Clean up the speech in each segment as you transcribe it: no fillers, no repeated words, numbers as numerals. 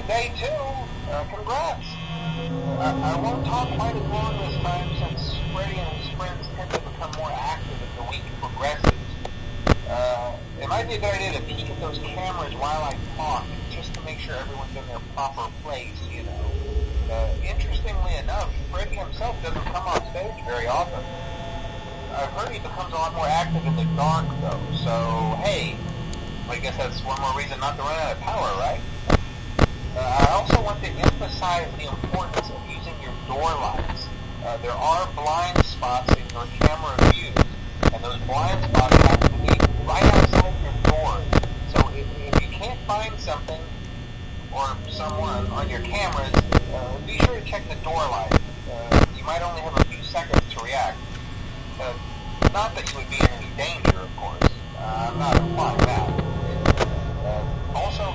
Day two. Congrats. I won't talk quite as long this time since Freddy and his friends tend to become more active as the week progresses. It might be a good idea to peek at those cameras while I talk, just to make sure everyone's in their proper place, you know. Interestingly enough, Freddy himself doesn't come on stage very often. I've heard he becomes a lot more active in the dark, though, so hey, I guess that's one more reason not to run out of power, right? I also want to emphasize the importance of using your door lights. There are blind spots in your camera views, and those blind spots happen to be right outside your doors. So if you can't find something or someone on your cameras, be sure to check the door light. You might only have a few seconds to react. Not that you would be in any danger, of course. I'm not implying that. Also,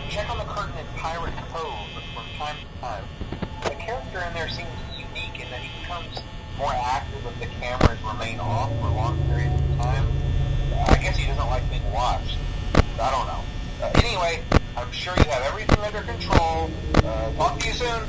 check on the curtain in Pirate Cove from time to time. The character in there seems unique in that he becomes more active if the cameras remain off for long periods of time. I guess he doesn't like being watched. I don't know. Anyway, I'm sure you have everything under control. Talk to you soon.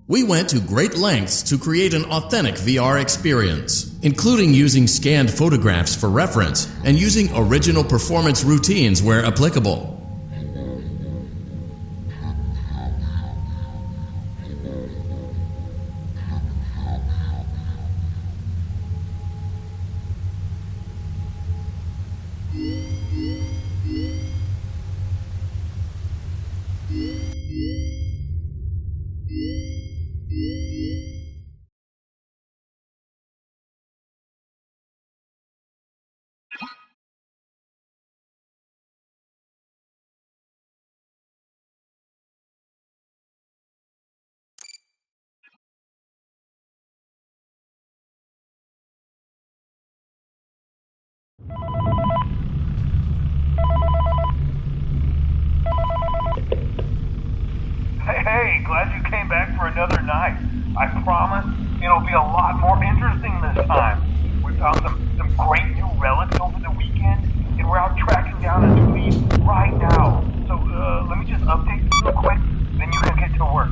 We went to great lengths to create an authentic VR experience, including using scanned photographs for reference and using original performance routines where applicable. Hey, glad you came back for another night. I promise it'll be a lot more interesting this time. We found some great new relics over the weekend, and we're out tracking down a new lead right now. So let me just update you real quick, then you can get to work.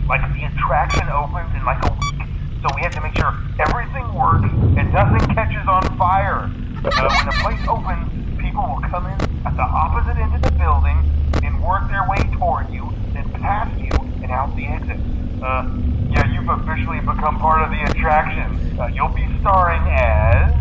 Like, the attraction opens in like a week, so we have to make sure everything works and nothing catches on fire. When the place opens, people will come in at the opposite end of the building and work their way toward you, then past you and out the exit. Yeah, you've officially become part of the attraction. You'll be starring as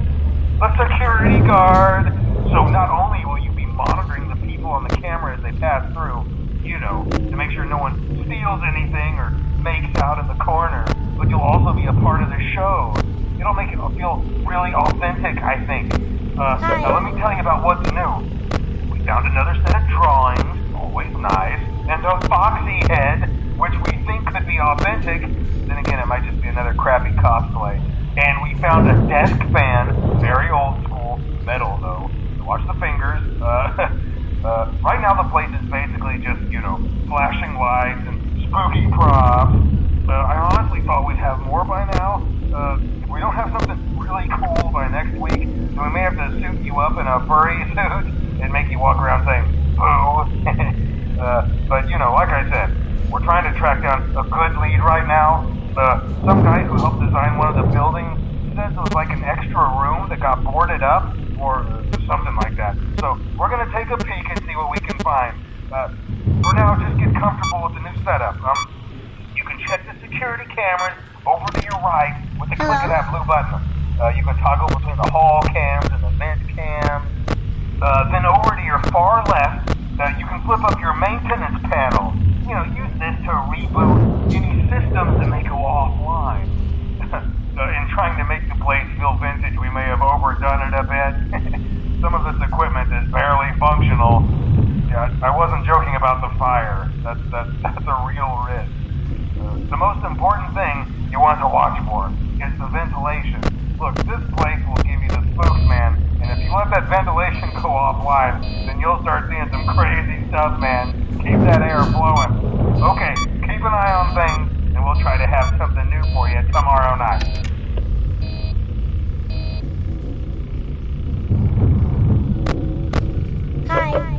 a security guard. So not only will you be monitoring the people on the camera as they pass through, you know, to make sure no one steals anything or makes out in the corner, but you'll also be a part of the show. It'll make it feel really authentic, I think. Now let me tell you about what's new. We found another set of drawings, always nice, and a foxy head, which we think could be authentic. Then again, it might just be another crappy cosplay. And we found a desk fan, very old school, metal though. So watch the fingers. Right now the place is basically just, you know, flashing lights and spooky props. I honestly thought we'd have more by now. If we don't have something really cool by next week, then we may have to suit you up in a furry suit and make you walk around saying, boo. But, you know, like I said, we're trying to track down a good lead right now. Some guy who helped design one of the buildings says it was like an extra room that got boarded up, or something like that. So we're going to take a peek and see what we can find. For now, just get comfortable with the new setup. You can check the security cameras over to your right with the click of that blue button. You can toggle between the hall cams and the vent cams. Then over to your far left, you can flip up your maintenance panel. You know, use this to reboot any systems that may go offline. In trying to make the place feel vintage, we may have overdone it a bit. Some of this equipment is barely functional. Yeah, I wasn't joking about the fire. That's a real risk. The most important thing you want to watch for is the ventilation. Look, this place will give you the spooks, man. And if you let that ventilation go offline, then you'll start seeing some crazy stuff, man. Keep that air flowing. Okay, keep an eye on things, and we'll try to have something new for you tomorrow night. Hi.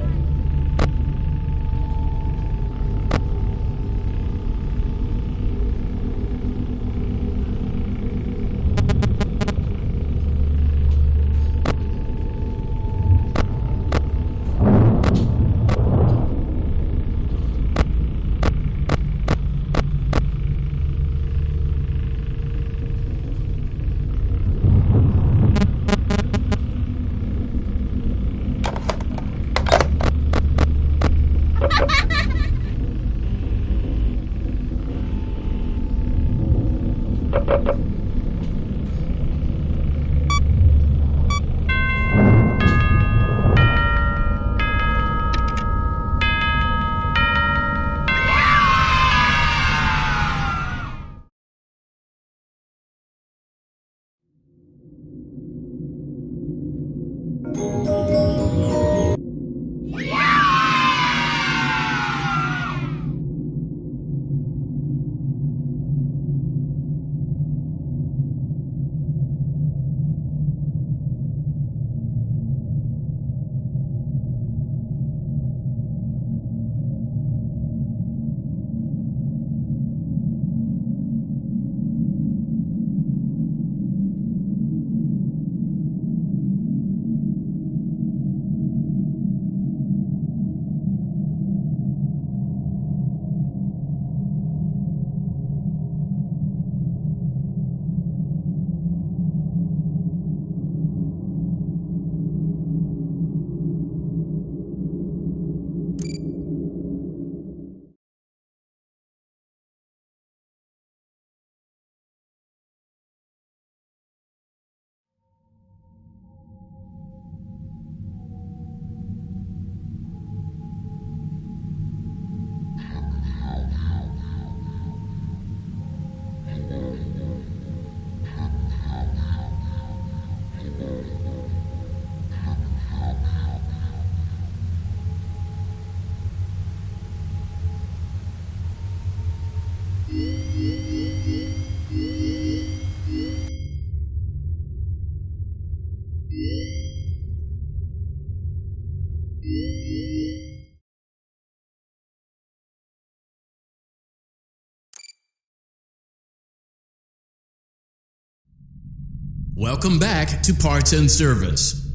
Welcome back to Parts and Service.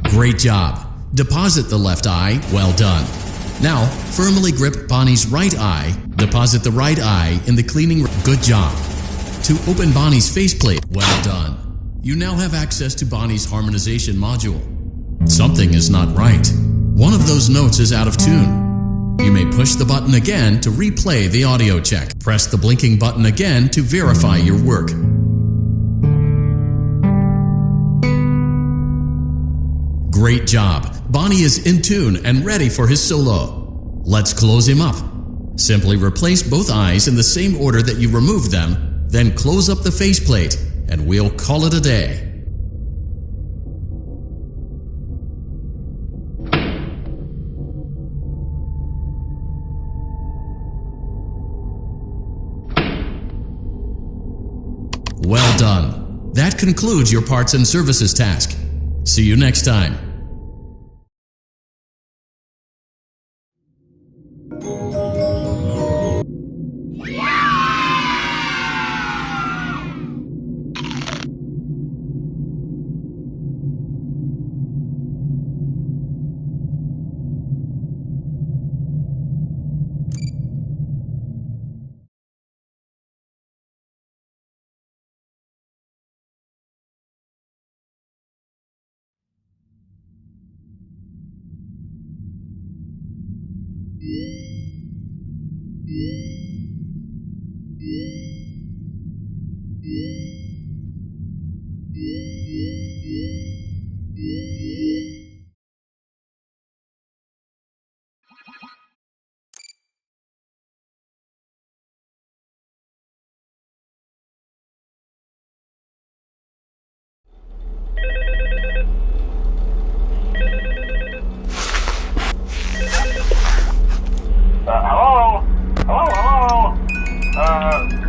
Great job. Deposit the left eye. Well done. Now, firmly grip Bonnie's right eye. Deposit the right eye in the cleaning. Good job. To open Bonnie's faceplate. Well done. You now have access to Bonnie's harmonization module. Something is not right. One of those notes is out of tune. You may push the button again to replay the audio check. Press the blinking button again to verify your work. Great job. Bonnie is in tune and ready for his solo. Let's close him up. Simply replace both eyes in the same order that you removed them, then close up the faceplate, and we'll call it a day. Well done. That concludes your parts and services task. See you next time.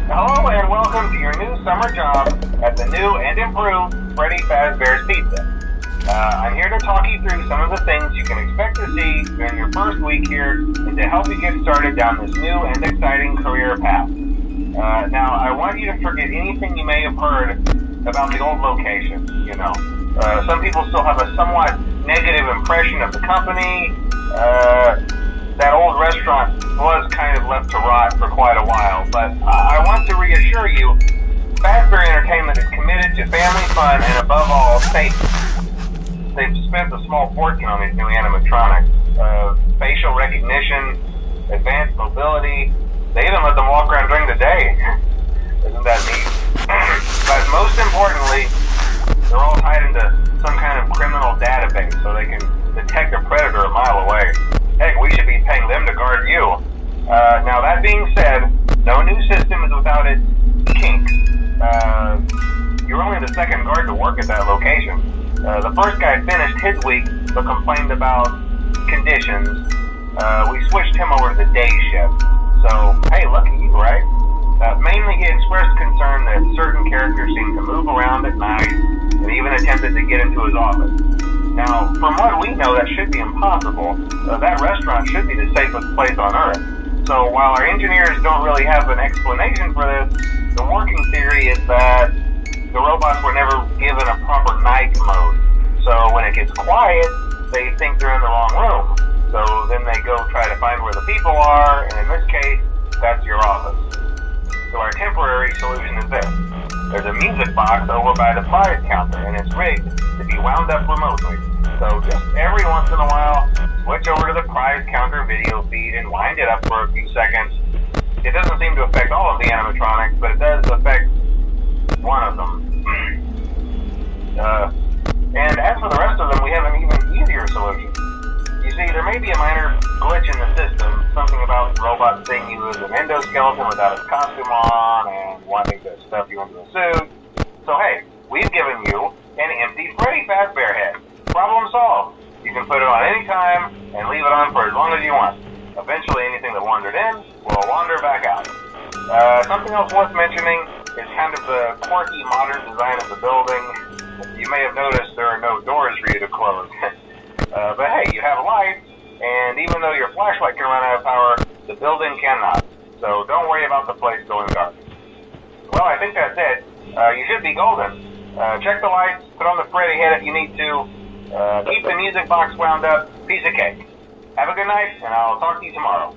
Hello and welcome to your new summer job at the new and improved Freddy Fazbear's Pizza. I'm here to talk you through some of the things you can expect to see during your first week here and to help you get started down this new and exciting career path. Now, I want you to forget anything you may have heard about the old location, some people still have a somewhat negative impression of the company. That old restaurant was kind of left to rot for quite a while, but I want to reassure you, Fazbear Entertainment is committed to family fun and above all, safety. They've spent a small fortune on these new animatronics. Facial recognition, advanced mobility, they even let them walk around during the day. Isn't that neat? But most importantly, they're all tied into some kind of criminal database so they can detect a predator a mile away. Heck, we should be paying them to guard you. Now that being said, no new system is without its kinks. You're only the second guard to work at that location. The first guy finished his week but complained about conditions. We switched him over to the day shift. So, hey, lucky you, right? Mainly he expressed concern that certain characters seemed to move around at night and even attempted to get into his office. Now, from what we know, that should be impossible. That restaurant should be the safest place on Earth. So while our engineers don't really have an explanation for this, the working theory is that the robots were never given a proper night mode. So when it gets quiet, they think they're in the wrong room. So then they go try to find where the people are, and in this case, that's your office. So our temporary solution is this. There's a music box over by the prize counter, and it's rigged to be wound up remotely. So just every once in a while, switch over to the prize counter video feed and wind it up for a few seconds. It doesn't seem to affect all of the animatronics, but it does affect one of them. And as for the rest of them, we have an even easier solution. You see, there may be a minor glitch in the system, something about the robot seeing you as an endoskeleton without its costume on and wanting to stuff you into a suit. So hey, we've given you an empty Freddy Fazbear head. Problem solved. You can put it on any time and leave it on for as long as you want. Eventually anything that wandered in will wander back out. Something else worth mentioning is kind of the quirky modern design of the building. You may have noticed there are no doors for you to close. But hey, you have lights, and even though your flashlight can run out of power, the building cannot. So don't worry about the place going dark. Well, I think that's it. You should be golden. Check the lights, put on the Freddy head if you need to. Keep the music box wound up. Piece of cake. Have a good night, and I'll talk to you tomorrow.